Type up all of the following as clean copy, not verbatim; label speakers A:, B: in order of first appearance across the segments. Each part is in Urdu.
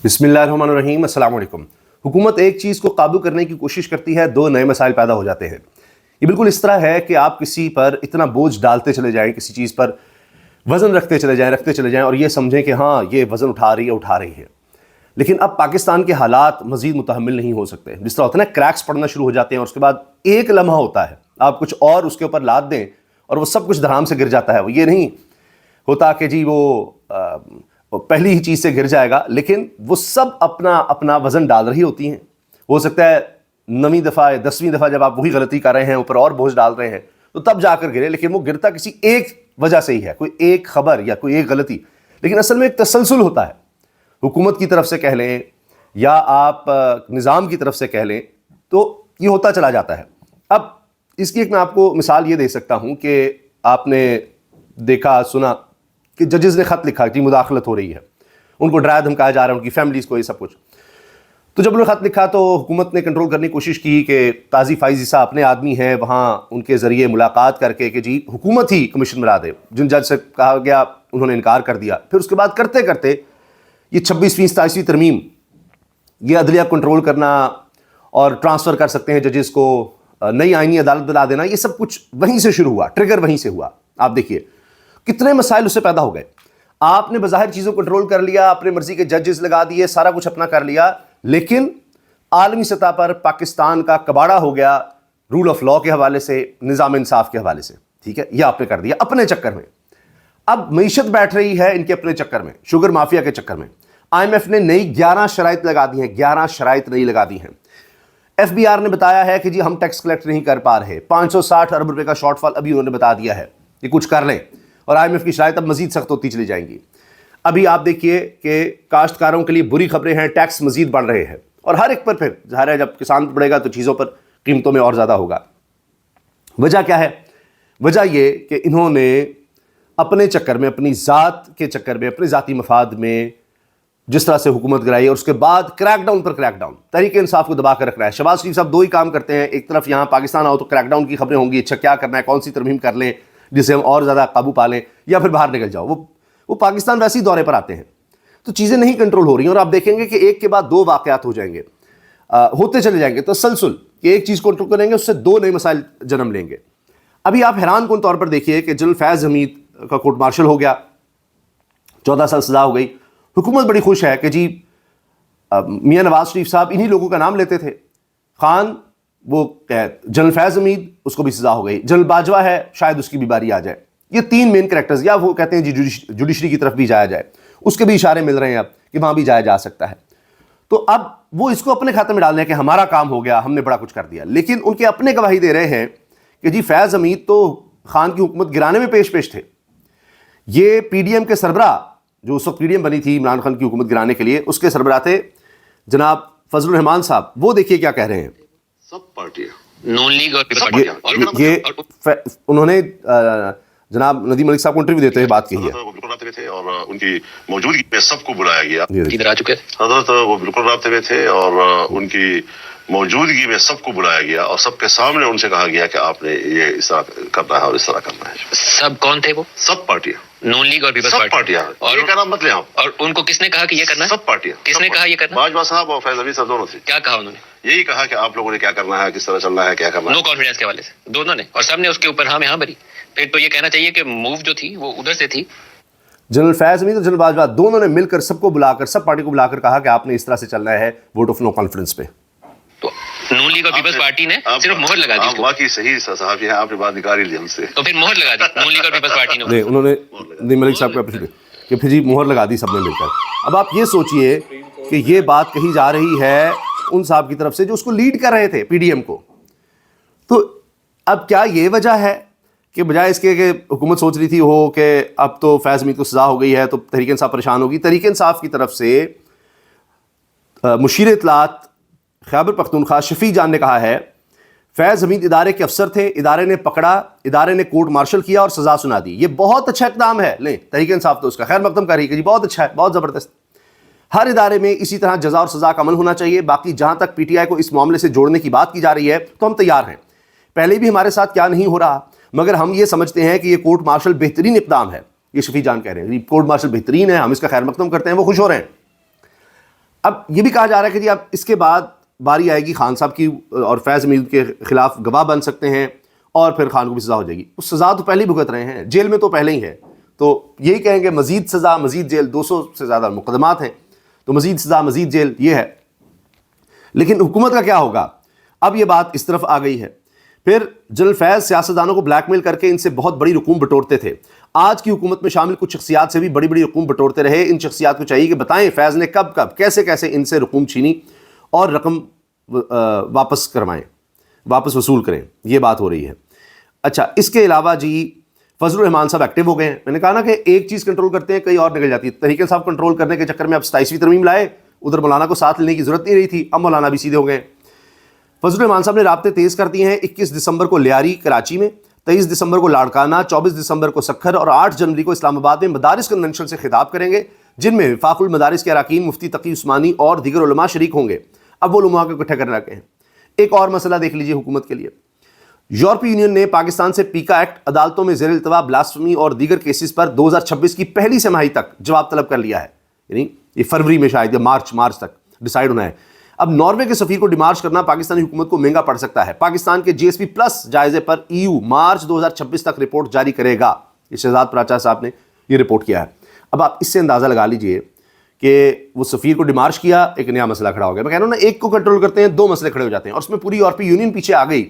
A: بسم اللہ الرحمن الرحیم، السلام علیکم۔ حکومت ایک چیز کو قابو کرنے کی کوشش کرتی ہے، دو نئے مسائل پیدا ہو جاتے ہیں۔ یہ بالکل اس طرح ہے کہ آپ کسی پر اتنا بوجھ ڈالتے چلے جائیں، کسی چیز پر وزن رکھتے چلے جائیں اور یہ سمجھیں کہ ہاں یہ وزن اٹھا رہی ہے۔ لیکن اب پاکستان کے حالات مزید متحمل نہیں ہو سکتے۔ جس طرح ہوتا ہے نا، کریکس پڑنا شروع ہو جاتے ہیں اور اس کے بعد ایک لمحہ ہوتا ہے، آپ کچھ اور اس کے اوپر لاد دیں اور وہ سب کچھ دھڑام سے گر جاتا ہے۔ وہ یہ نہیں ہوتا کہ جی وہ پہلی ہی چیز سے گر جائے گا، لیکن وہ سب اپنا وزن ڈال رہی ہوتی ہیں۔ ہو سکتا ہے 9ویں دفعہ 10ویں دفعہ جب آپ وہی غلطی کر رہے ہیں، اوپر اور بوجھ ڈال رہے ہیں، تو تب جا کر گرے، لیکن وہ گرتا کسی ایک وجہ سے ہی ہے، کوئی ایک خبر یا کوئی ایک غلطی۔ لیکن اصل میں ایک تسلسل ہوتا ہے، حکومت کی طرف سے کہہ لیں یا آپ نظام کی طرف سے کہہ لیں، تو یہ ہوتا چلا جاتا ہے۔ اب اس کی ایک میں آپ کو مثال یہ دے سکتا ہوں کہ آپ نے دیکھا سنا کہ ججز نے خط لکھا کہ مداخلت ہو رہی ہے، ان کو ڈرایا دھمکایا جا رہا ہے، ان کی فیملیز کو، یہ سب کچھ۔ تو جب انہوں نے خط لکھا تو حکومت نے کنٹرول کرنے کی کوشش کی کہ قاضی فائز عیسیٰ اپنے آدمی ہیں، وہاں ان کے ذریعے ملاقات کر کے کہ جی حکومت ہی کمیشن بنا دے۔ جن جج سے کہا گیا انہوں نے انکار کر دیا۔ پھر اس کے بعد کرتے کرتے یہ 26ویں 27ویں ترمیم، یہ عدلیہ کنٹرول کرنا اور ٹرانسفر کر سکتے ہیں ججز کو، نئی آئینی عدالت بنا دینا، یہ سب کچھ وہیں سے شروع ہوا، ٹریگر وہیں سے ہوا۔ آپ دیکھیے کتنے مسائل اس سے پیدا ہو گئے۔ آپ نے بظاہر چیزوں کو کنٹرول کر لیا، اپنے مرضی کے ججز لگا دیے، سارا کچھ اپنا کر لیا، لیکن عالمی سطح پر پاکستان کا کباڑا ہو گیا رول آف لاء کے حوالے سے، نظام انصاف کے حوالے سے۔ ٹھیک ہے، یہ آپ نے کر دیا اپنے چکر میں۔ اب معیشت بیٹھ رہی ہے ان کے اپنے چکر میں، شوگر مافیا کے چکر میں۔ آئی ایم ایف نے نئی 11 شرائط لگا دی ہیں، 11 شرائط نئی لگا دی ہیں۔ ایف بی آر نے بتایا ہے کہ جی ہم ٹیکس کلیکٹ نہیں کر پا رہے، 560 ارب روپے کا شارٹ فال ابھی انہوں نے بتا دیا ہے کہ کچھ کر لیں، اور آئی ایم ایف کی شرائط اب مزید سخت ہوتی چلی جائیں گی۔ ابھی آپ دیکھیے کہ کاشتکاروں کے لیے بری خبریں ہیں، ٹیکس مزید بڑھ رہے ہیں، اور ہر ایک پر پھر ظاہر ہے جب کسان بڑھے گا تو چیزوں پر قیمتوں میں اور زیادہ ہوگا۔ وجہ کیا ہے؟ وجہ یہ کہ انہوں نے اپنے چکر میں، اپنی ذات کے چکر میں، اپنے ذاتی مفاد میں جس طرح سے حکومت گرائی، اور اس کے بعد کریک ڈاؤن پر کریک ڈاؤن، تحریک انصاف کو دبا کر رکھ رہا ہے۔ شہباز شریف صاحب دو ہی کام کرتے ہیں، ایک طرف یہاں پاکستان آؤ تو کریک ڈاؤن کی خبریں ہوں گی، اچھا کیا کرنا ہے، کون سی ترمیم کر لیں جسے ہم اور زیادہ قابو پا لیں، یا پھر باہر نکل جاؤ۔ وہ پاکستان ویسے ہی دورے پر آتے ہیں، تو چیزیں نہیں کنٹرول ہو رہی ہیں، اور آپ دیکھیں گے کہ ایک کے بعد دو واقعات ہو جائیں گے، ہوتے چلے جائیں گے تسلسل، کہ ایک چیز کنٹرول کریں گے اس سے دو نئے مسائل جنم لیں گے۔ ابھی آپ حیران کن طور پر دیکھیے کہ جنرل فیض حمید کا کورٹ مارشل ہو گیا، 14 سال سزا ہو گئی۔ حکومت بڑی خوش ہے کہ جی میاں نواز شریف صاحب انہی لوگوں کا نام لیتے تھے، خان وہ جنرل فیض حمید، اس کو بھی سزا ہو گئی، جنرل باجوہ ہے شاید اس کی بھی باری آ جائے۔ یہ تین مین کریکٹرز، یا وہ کہتے ہیں جی جوڈیشری کی طرف بھی جایا جائے، اس کے بھی اشارے مل رہے ہیں اب کہ وہاں بھی جایا جا سکتا ہے۔ تو اب وہ اس کو اپنے کھاتے میں ڈال رہے ہیں کہ ہمارا کام ہو گیا، ہم نے بڑا کچھ کر دیا، لیکن ان کے اپنے گواہی دے رہے ہیں کہ جی فیض حمید تو خان کی حکومت گرانے میں پیش تھے۔ یہ پی ڈی ایم کے سربراہ، جو اس وقت پی ڈی ایم بنی تھی عمران خان کی حکومت گرانے کے لیے، اس کے سربراہ تھے جناب فضل الرحمان صاحب۔ وہ دیکھیے کیا کہہ رہے ہیں۔
B: سب پارٹیاں، نون لیگ اور پیپلز پارٹی،
A: یہ انہوں نے جناب ندیم ملک صاحب کو انٹرویو دیتے ہوئے بات کہی ہے۔
B: وہ بالکل رابطے میں تھے اور ان کی موجودگی میں سب کو بلایا گیا۔
A: ادھر
B: آ چکے حضرت، وہ بالکل رابطے میں تھے اور ان کی موجودگی میں سب کو بلایا گیا اور سب کے سامنے ان سے کہا گیا کہ آپ نے یہ اس طرح کرنا ہے اور اس طرح کرنا ہے۔
C: سب کون تھے وہ؟
B: سب پارٹیاں،
C: نون لیگ اور پیپلز
B: سب
C: پارٹی،
B: پارٹیاں،
C: اور
B: یہ کا نام مت لیں آپ۔
C: اور ان کو کس نے کہا کہ یہ کرنا ہے؟
B: سب پارٹیاں،
C: کس نے کہا یہ کرنا؟
B: باجوہ صاحب اور فیض حمید صاحب دونوں تھے۔
C: کیا کہا انہوں نے؟
B: یہی کہا کہ آپ لوگوں نے کیا کرنا ہے، کس طرح چلنا ہے، کیا کرنا ہے۔
C: نو کانفیڈنس کے حوالے سے دونوں نے، اور سب نے اس کے اوپر ہاں میں ہاں بھری۔ پھر تو یہ کہنا چاہیے کہ موو جو تھی وہ ادھر سے تھی۔
A: جنرل فیض حمید اور جنرل باجوہ دونوں نے مل کر سب کو بلا کر، سب پارٹی کو بلا کر کہا کہ آپ نے اس طرح سے چلنا ہے ووٹ آف نو کانفیڈنس پہ۔
C: تو نون لیگ اور پیپلز پارٹی نے صرف مہر لگا دی۔
B: آپ واقعی صحیح صحافی ہیں، آپ نے بات نکال ہی لی ہم سے۔
C: تو پھر مہر لگا دی نون لیگ اور پیپلز پارٹی نے۔
A: نہیں، انہوں نے ندیم ملک صاحب کو اپریشیٹ کہ پھر جی مہر لگا دی سب نے مل کر۔ اب آپ یہ سوچئے کہ یہ بات کہی جا رہی ہے ان صاحب کی طرف سے جو اس کو لیڈ کر رہے تھے پی ڈی ایم کو۔ تو اب کیا یہ وجہ ہے کہ بجائے اس کے کہ حکومت سوچ رہی تھی ہو کہ اب تو فیض حمید کو سزا ہو گئی ہے تو تحریک انصاف پریشان ہوگی، تحریک انصاف کی طرف سے مشیر اطلاعات خیبر پختونخوا شفیع جان نے کہا ہے فیض حمید ادارے کے افسر تھے، ادارے نے پکڑا، ادارے نے کورٹ مارشل کیا اور سزا سنا دی۔ یہ بہت اچھا اقدام ہے۔ لیں، تحریک انصاف تو اس کا خیر مقدم کر رہی ہے کہ جی بہت اچھا ہے، بہت زبردست۔ ہر ادارے میں اسی طرح جزا اور سزا کا عمل ہونا چاہیے۔ باقی جہاں تک پی ٹی آئی کو اس معاملے سے جوڑنے کی بات کی جا رہی ہے تو ہم تیار ہیں۔ پہلے بھی ہمارے ساتھ کیا نہیں ہو رہا، مگر ہم یہ سمجھتے ہیں کہ یہ کورٹ مارشل بہترین اقدام ہے۔ یہ شفیع جان کہہ رہے ہیں کورٹ مارشل بہترین ہے، ہم اس کا خیر مقدم کرتے ہیں، وہ خوش ہو رہے ہیں۔ اب یہ بھی کہا جا رہا ہے کہ جی اب اس کے بعد باری آئے گی خان صاحب کی اور فیض حمید کے خلاف گواہ بن سکتے ہیں اور پھر خان کو بھی سزا ہو جائے گی. اس سزا تو پہلے ہی بھگت رہے ہیں, جیل میں تو پہلے ہی ہے, تو یہی کہیں گے مزید سزا مزید جیل, 200 سے زیادہ مقدمات ہیں تو مزید سزا مزید جیل یہ ہے. لیکن حکومت کا کیا ہوگا؟ اب یہ بات اس طرف آ گئی ہے. پھر جنرل فیض سیاستدانوں کو بلیک میل کر کے ان سے بہت بڑی رقوم بٹورتے تھے. آج کی حکومت میں شامل کچھ شخصیات سے بھی بڑی بڑی رقوم بٹورتے رہے. ان شخصیات کو چاہیے کہ بتائیں فیض نے کب کب کیسے کیسے ان سے رقوم چھینی اور رقم واپس کروائیں, واپس وصول کریں. یہ بات ہو رہی ہے. اچھا, اس کے علاوہ جی فضل الرحمان صاحب ایکٹیو ہو گئے ہیں. میں نے کہا نا کہ ایک چیز کنٹرول کرتے ہیں کئی اور نکل جاتی ہے. تحریک انصاف کنٹرول کرنے کے چکر میں اب 27ویں ترمیم لائے, ادھر مولانا کو ساتھ لینے کی ضرورت نہیں رہی تھی, اب مولانا بھی سیدھے ہو گئے. فضل الرحمان صاحب نے رابطے تیز کر دیے ہیں. 21 دسمبر کو لیاری کراچی میں, 23 دسمبر کو لاڑکانہ, 24 دسمبر کو سکھر اور 8 جنوری کو اسلام آباد میں مدارس کنونشن سے خطاب کریں گے, جن میں وفاق المدارس کے اراکین مفتی تقی عثمانی اور دیگر علماء شریک ہوں گے. اب وہ علماء کو اکٹھا کرنے لگے ہیں. ایک اور مسئلہ دیکھ لیجئے حکومت کے لیے. یورپی یونین نے پاکستان سے پیکا ایکٹ عدالتوں میں زیر التوا بلاسفمی اور دیگر کیسز پر 2026 کی پہلی سہ ماہی تک جواب طلب کر لیا ہے. یعنی یہ فروری میں شاید یا مارچ تک ڈیسائیڈ ہونا ہے. اب ناروے کے سفیر کو ڈیمارش کرنا پاکستانی حکومت کو مہنگا پڑ سکتا ہے. پاکستان کے GSP پلس جائزے پر EU مارچ 2026 تک رپورٹ جاری کرے گا. یہ شہزاد پراچا صاحب نے یہ رپورٹ کیا ہے. اب آپ اس سے اندازہ لگا لیجئے کہ وہ سفیر کو ڈیمارش کیا, ایک نیا مسئلہ کھڑا ہو گیا. میں کہہ رہا ہوں نا, ایک کو کنٹرول کرتے ہیں 2 مسئلے کھڑے ہو جاتے ہیں, اور اس میں پوری یورپی یونین پیچھے آ گئی.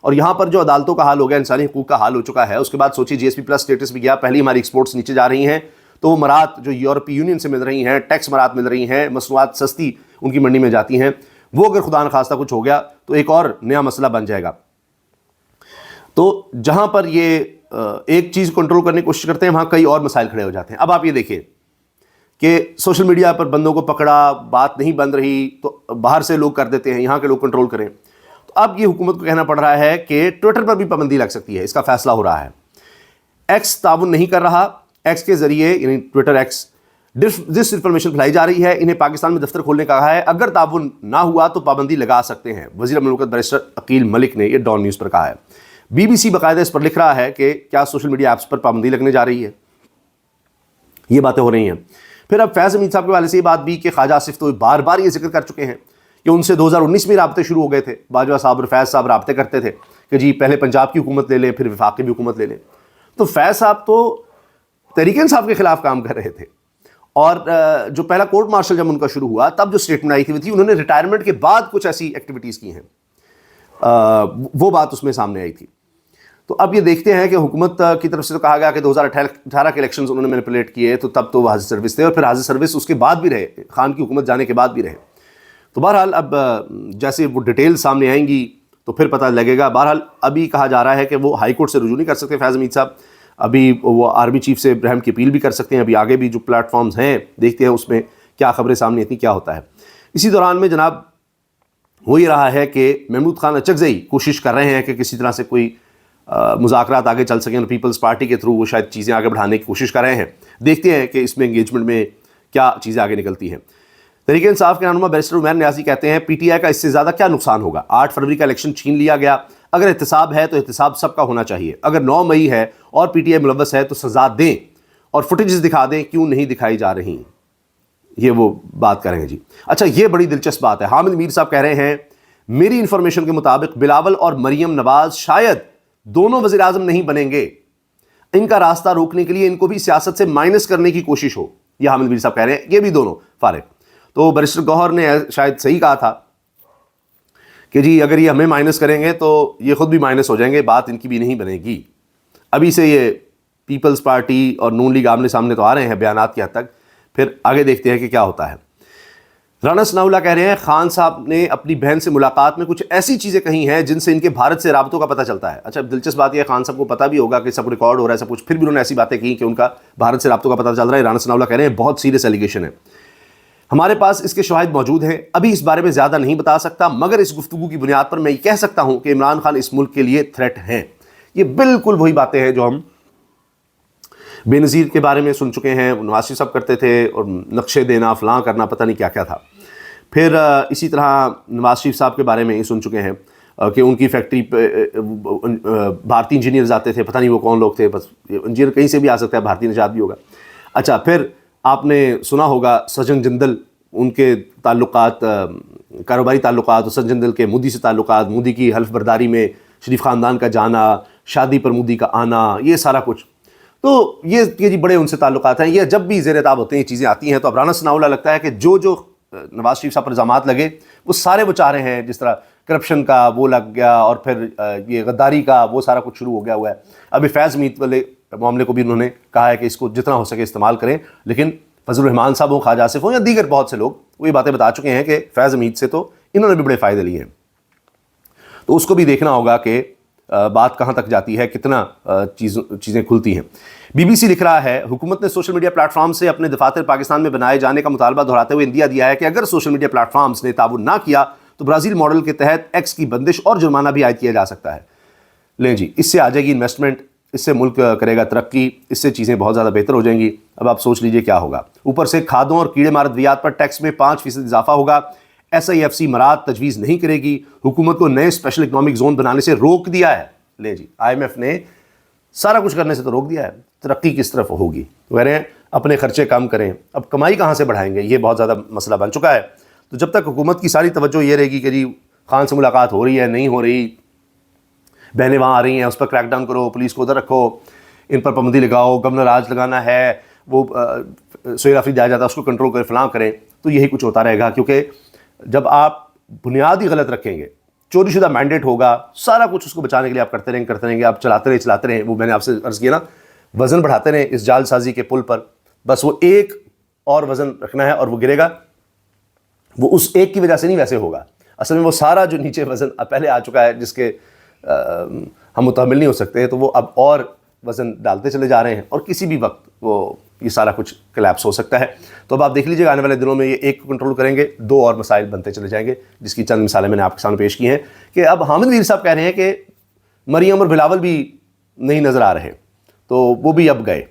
A: اور یہاں پر جو عدالتوں کا حال ہو گیا, انسانی حقوق کا حال ہو چکا ہے. اس کے بعد سوچیے GSP پلس اسٹیٹس بھی گیا, پہلی ہماری ایکسپورٹس نیچے جا رہی ہیں, تو وہ مرات جو یورپی یونین سے مل رہی ہیں, ٹیکس مرات مل رہی ہیں, مصنوعات سستی ان کی منڈی میں جاتی ہیں, وہ اگر خدا نخواستہ کچھ ہو گیا تو ایک اور نیا مسئلہ بن جائے گا. تو جہاں پر یہ ایک چیز کنٹرول کرنے کی کوشش کرتے ہیں, وہاں کئی اور مسائل کھڑے ہو جاتے ہیں. اب آپ یہ دیکھیں کہ سوشل میڈیا پر بندوں کو پکڑا, بات نہیں بن رہی تو باہر سے لوگ کر دیتے ہیں, یہاں کے لوگ کنٹرول کریں. تو اب یہ حکومت کو کہنا پڑ رہا ہے کہ ٹویٹر پر بھی پابندی لگ سکتی ہے. اس کا فیصلہ ہو رہا ہے. ایکس تعاون نہیں کر رہا, ایکس کے ذریعے یعنی ٹویٹر ایکس ڈس انفارمیشن پھیلائی جا رہی ہے. انہیں پاکستان میں دفتر کھولنے کا کہا ہے. اگر تعاون نہ ہوا تو پابندی لگا سکتے ہیں. وزیر مملکت بیرسٹر عقیل ملک نے یہ ڈان نیوز پر کہا ہے. BBC باقاعدہ اس پر لکھ رہا ہے کہ کیا سوشل میڈیا ایپس پر پابندی لگنے جا رہی ہے. یہ باتیں ہو رہی ہیں. پھر اب فیض حمید صاحب کے والے سے یہ بات بھی کہ خواجہ آصف تو بار بار یہ ذکر کر چکے ہیں کہ ان سے 2019 میں رابطے شروع ہو گئے تھے. باجوہ صاحب اور فیض صاحب رابطے کرتے تھے کہ جی پہلے پنجاب کی حکومت لے لیں, پھر وفاق کی بھی حکومت لے لیں. تو فیض صاحب تو تحریک انصاف کے خلاف کام کر رہے تھے, اور جو پہلا کورٹ مارشل جب ان کا شروع ہوا تب جو اسٹیٹمنٹ آئی تھی انہوں نے ریٹائرمنٹ کے بعد کچھ ایسی ایکٹیویٹیز کی ہیں, وہ بات اس میں سامنے آئی تھی. تو اب یہ دیکھتے ہیں کہ حکومت کی طرف سے تو کہا گیا کہ 2018 کے الیکشنز انہوں نے مینیپولیٹ کیے, تو تب تو وہ حاضر سروس تھے, اور پھر حاضر سروس اس کے بعد بھی رہے, خان کی حکومت جانے کے بعد بھی رہے. تو بہرحال اب جیسے وہ ڈیٹیل سامنے آئیں گی تو پھر پتہ لگے گا. بہرحال ابھی کہا جا رہا ہے کہ وہ ہائی کورٹ سے رجوع نہیں کر سکتے فیض حمید صاحب, ابھی وہ آرمی چیف سے رحم کی اپیل بھی کر سکتے ہیں. ابھی آگے بھی جو پلیٹ فارمز ہیں دیکھتے ہیں اس میں کیا خبریں سامنے آتی کیا ہوتا ہے. اسی دوران میں جناب ہو یہ رہا ہے کہ محمود خان اچکزئی کوشش کر رہے ہیں کہ کسی طرح سے کوئی مذاکرات آگے چل سکیں, اور پیپلز پارٹی کے تھرو وہ شاید چیزیں آگے بڑھانے کی کوشش کر رہے ہیں. دیکھتے ہیں کہ اس میں انگیجمنٹ میں کیا چیزیں آگے نکلتی ہیں. تحریک انصاف کے رہنما بیرسٹر عمیر نیازی کہتے ہیں PTI کا اس سے زیادہ کیا نقصان ہوگا. 8 فروری کا الیکشن چھین لیا گیا. اگر احتساب ہے تو احتساب سب کا ہونا چاہیے. اگر 9 مئی ہے اور PTI ملوث ہے تو سزا دیں اور فوٹیجز دکھا دیں, کیوں نہیں دکھائی جا رہی. یہ وہ بات کر رہے ہیں جی. اچھا, یہ بڑی دلچسپ بات ہے. حامد میر صاحب کہہ رہے ہیں میری انفارمیشن کے مطابق بلاول اور مریم نواز شاید دونوں وزیر اعظم نہیں بنیں گے. ان کا راستہ روکنے کے لیے ان کو بھی سیاست سے مائنس کرنے کی کوشش ہو. یہ حامد میر صاحب کہہ رہے ہیں, یہ بھی دونوں فارغ. تو بیرسٹر گوہر نے شاید صحیح کہا تھا کہ جی اگر یہ ہمیں مائنس کریں گے تو یہ خود بھی مائنس ہو جائیں گے, بات ان کی بھی نہیں بنے گی. ابھی سے یہ پیپلز پارٹی اور نون لیگ آمنے سامنے تو آ رہے ہیں بیانات کی حد تک, پھر آگے دیکھتے ہیں کہ کیا ہوتا ہے. رانا ثناء اللہ کہہ رہے ہیں خان صاحب نے اپنی بہن سے ملاقات میں کچھ ایسی چیزیں کہی ہیں جن سے ان کے بھارت سے رابطوں کا پتہ چلتا ہے. اچھا, دلچسپ بات یہ خان صاحب کو پتہ بھی ہوگا کہ سب ریکارڈ ہو رہا ہے سب کچھ, پھر بھی انہوں نے ایسی باتیں کی کہ ان کا بھارت سے رابطوں کا پتہ چل رہا ہے. رانا ثناء اللہ کہہ رہے ہیں بہت سیریس ایلیگیشن ہے, ہمارے پاس اس کے شواہد موجود ہیں, ابھی اس بارے میں زیادہ نہیں بتا سکتا, مگر اس گفتگو کی بنیاد پر میں یہ کہہ سکتا ہوں کہ عمران خان اس ملک کے لیے تھریٹ ہیں. یہ بالکل وہی باتیں ہیں جو ہم بے نظیر کے بارے میں سن چکے ہیں, نواز شریف صاحب کرتے تھے, اور نقشے دینا فلاں کرنا پتہ نہیں کیا کیا تھا. پھر اسی طرح نواز شریف صاحب کے بارے میں یہ سن چکے ہیں کہ ان کی فیکٹری پہ بھارتی انجینئرز آتے تھے, پتہ نہیں وہ کون لوگ تھے, بس انجینئر کہیں سے بھی آ سکتا ہے, بھارتی نژاد بھی ہوگا. اچھا, پھر آپ نے سنا ہوگا سجن جندل ان کے تعلقات، کاروباری تعلقات، حسن جندل کے مودی سے تعلقات، مودی کی حلف برداری میں شریف خاندان کا جانا، شادی پر مودی کا آنا، یہ سارا کچھ، تو یہ جی بڑے ان سے تعلقات ہیں. یہ جب بھی زیر تاب ہوتے ہیں یہ چیزیں آتی ہیں تو اب رانا ثناء اللہ لگتا ہے کہ جو نواز شریف صاحب پر الزامات لگے وہ سارے وہ چاہ رہے ہیں. جس طرح کرپشن کا وہ لگ گیا اور پھر یہ غداری کا وہ سارا کچھ شروع ہو گیا ہوا ہے. ابھی فیض حمید والے معاملے کو بھی انہوں نے کہا ہے کہ اس کو جتنا ہو سکے استعمال کریں، لیکن فضل الرحمان صاحب ہوں، خواجہ آصف ہوں یا دیگر بہت سے لوگ وہ یہ باتیں بتا چکے ہیں کہ فیض حمید سے تو انہوں نے بھی بڑے فائدے لیے ہیں. تو اس کو بھی دیکھنا ہوگا کہ بات کہاں تک جاتی ہے، کتنا چیزیں کھلتی ہیں. بی بی سی لکھ رہا ہے حکومت نے سوشل میڈیا پلیٹ فارم سے اپنے دفاتر پاکستان میں بنائے جانے کا مطالبہ دہراتے ہوئے اندیا دیا ہے کہ اگر سوشل میڈیا پلیٹ فارمز نے تعاون نہ کیا تو برازیل ماڈل کے تحت ایکس کی بندش اور جرمانہ بھی عائد کیا جا سکتا ہے. لیں جی، اس سے آ جائے گی انویسٹمنٹ، اس سے ملک کرے گا ترقی، اس سے چیزیں بہت زیادہ بہتر ہو جائیں گی. اب آپ سوچ لیجئے کیا ہوگا. اوپر سے کھادوں اور کیڑے مار ادویات پر ٹیکس میں 5% اضافہ ہوگا. SIFC مراد تجویز نہیں کرے گی. حکومت کو نئے اسپیشل اکنامک زون بنانے سے روک دیا ہے. لیں جی، IMF نے سارا کچھ کرنے سے تو روک دیا ہے. ترقی کس طرف ہوگی؟ وہ کہہ رہے ہیں اپنے خرچے کم کریں. اب کمائی کہاں سے بڑھائیں گے؟ یہ بہت زیادہ مسئلہ بن چکا ہے. تو جب تک حکومت کی ساری توجہ یہ رہے گی کہ جی خان سے ملاقات ہو رہی ہے نہیں ہو رہی، بہنیں وہاں آ رہی ہیں، اس پر کریک ڈاؤن کرو، پولیس کو ادھر رکھو، ان پر پابندی لگاؤ، گورنر راج لگانا ہے، وہ سہیل آفریدی آ جاتا ہے اس کو کنٹرول کرے، فلاں کریں، تو یہی کچھ ہوتا رہے گا. کیونکہ جب آپ بنیاد ہی غلط رکھیں گے، چوری شدہ مینڈیٹ ہوگا، سارا کچھ اس کو بچانے کے لیے آپ کرتے رہیں گے، آپ چلاتے رہیں. وہ میں نے آپ سے عرض کیا نا، وزن بڑھاتے رہیں اس جال سازی کے پل پر، بس وہ ایک اور وزن رکھنا ہے اور وہ گرے گا. وہ اس ایک کی وجہ سے نہیں ویسے ہوگا، اصل میں وہ سارا جو نیچے وزن پہلے آ چکا ہے جس کے ہم متحمل نہیں ہو سکتے، تو وہ اب اور وزن ڈالتے چلے جا رہے ہیں اور کسی بھی وقت وہ یہ سارا کچھ کلیپس ہو سکتا ہے. تو اب آپ دیکھ لیجیے آنے والے دنوں میں یہ ایک کو کنٹرول کریں گے، دو اور مسائل بنتے چلے جائیں گے، جس کی چند مثالیں میں نے آپ کے سامنے پیش کی ہیں. کہ اب حامد میر صاحب کہہ رہے ہیں کہ مریم اور بلاول بھی نہیں نظر آ رہے، تو وہ بھی اب گئے.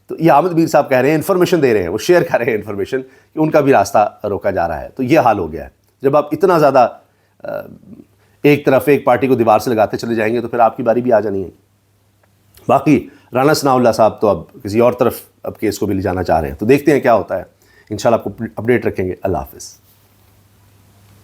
A: تو یہ حامد میر صاحب کہہ رہے ہیں، انفارمیشن دے رہے ہیں، وہ شیئر کر رہے ہیں انفارمیشن کہ ان کا بھی راستہ روکا جا رہا ہے. تو یہ حال ہو گیا ہے. جب آپ اتنا زیادہ ایک طرف ایک پارٹی کو دیوار سے لگاتے چلے جائیں گے تو پھر آپ کی باری بھی آ جانی ہے. باقی رانا ثناء اللہ صاحب تو اب کسی اور طرف اب کیس کو بھی لے جانا چاہ رہے ہیں. تو دیکھتے ہیں کیا ہوتا ہے، انشاءاللہ آپ کو اپڈیٹ رکھیں گے. اللہ حافظ.